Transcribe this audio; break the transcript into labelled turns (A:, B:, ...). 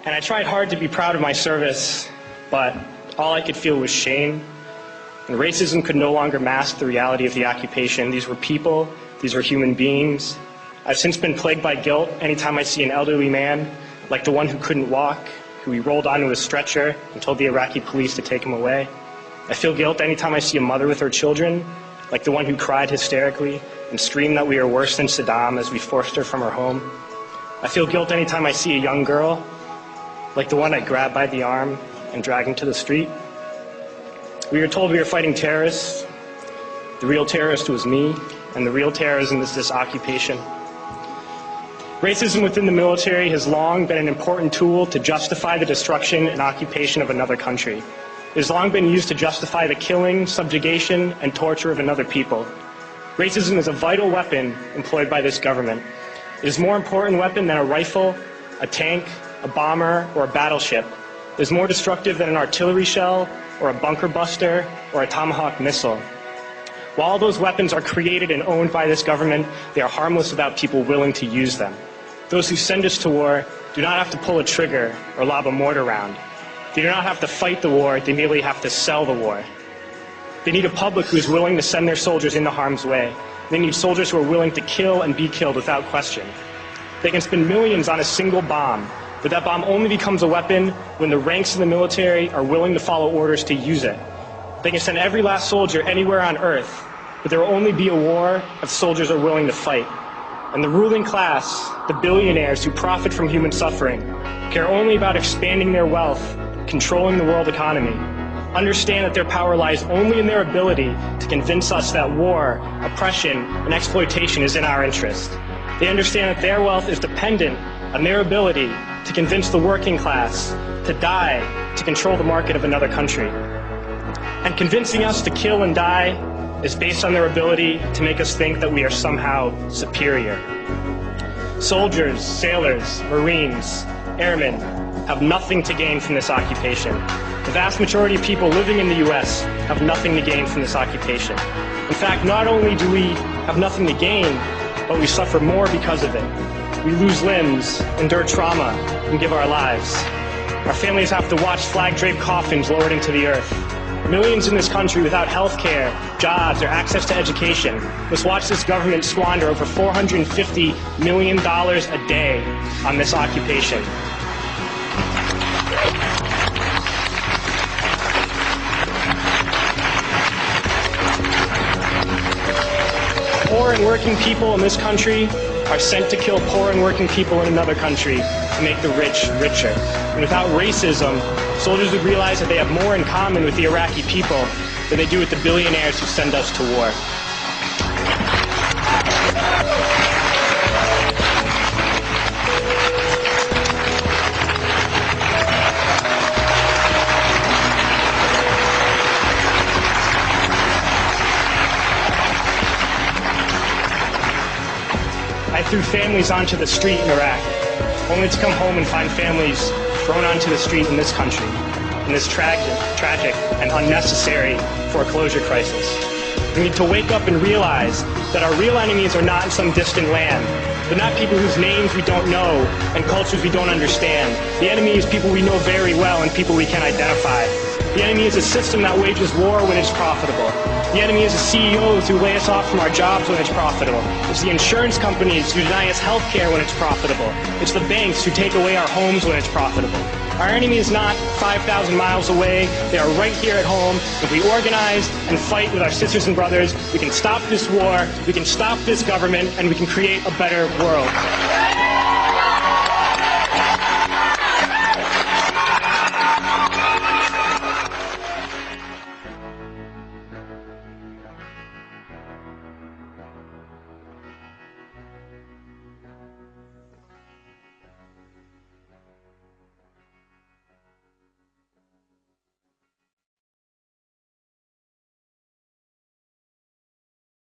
A: And I tried hard to be proud of my service, but all I could feel was shame. And racism could no longer mask the reality of the occupation. These were people, these were human beings. I've since been plagued by guilt anytime I see an elderly man, like the one who couldn't walk, who we rolled onto a stretcher and told the Iraqi police to take him away. I feel guilt anytime I see a mother with her children, like the one who cried hysterically and screamed that we are worse than Saddam as we forced her from her home. I feel guilt anytime I see a young girl, like the one I grabbed by the arm and dragged into the street. We were told we were fighting terrorists. The real terrorist was me, and the real terrorism is this occupation. Racism within the military has long been an important tool to justify the destruction and occupation of another country. It has long been used to justify the killing, subjugation, and torture of another people. Racism is a vital weapon employed by this government. It is a more important weapon than a rifle, a tank, a bomber, or a battleship. It is more destructive than an artillery shell, or a bunker buster, or a Tomahawk missile. While all those weapons are created and owned by this government, they are harmless without people willing to use them. Those who send us to war do not have to pull a trigger or lob a mortar round. They do not have to fight the war, they merely have to sell the war. They need a public who is willing to send their soldiers into harm's way. They need soldiers who are willing to kill and be killed without question. They can spend millions on a single bomb, but that bomb only becomes a weapon when the ranks of the military are willing to follow orders to use it. They can send every last soldier anywhere on earth, but there will only be a war if soldiers are willing to fight. And the ruling class, the billionaires who profit from human suffering, care only about expanding their wealth, controlling the world economy. Understand that their power lies only in their ability to convince us that war, oppression, and exploitation is in our interest. They understand that their wealth is dependent on their ability to convince the working class to die to control the market of another country. And convincing us to kill and die is based on their ability to make us think that we are somehow superior. Soldiers, sailors, Marines, airmen have nothing to gain from this occupation. The vast majority of people living in the U.S. have nothing to gain from this occupation. In fact, not only do we have nothing to gain, but we suffer more because of it. We lose limbs, endure trauma, and give our lives. Our families have to watch flag-draped coffins lowered into the earth. Millions in this country without health care, jobs, or access to education must watch this government squander over $450 million a day on this occupation. Poor and working people in this country are sent to kill poor and working people in another country to make the rich richer. And without racism, soldiers would realize that they have more in common with the Iraqi people than they do with the billionaires who send us to war. I threw families onto the street in Iraq, only to come home and find families thrown onto the street in this country, in this tragic and unnecessary foreclosure crisis. We need to wake up and realize that our real enemies are not in some distant land. They're not people whose names we don't know and cultures we don't understand. The enemy is people we know very well and people we can identify. The enemy is a system that wages war when it's profitable. The enemy is the CEOs who lay us off from our jobs when it's profitable. It's the insurance companies who deny us health care when it's profitable. It's the banks who take away our homes when it's profitable. Our enemy is not 5,000 miles away. They are right here at home. If we organize and fight with our sisters and brothers, we can stop this war, we can stop this government, and we can create a better world.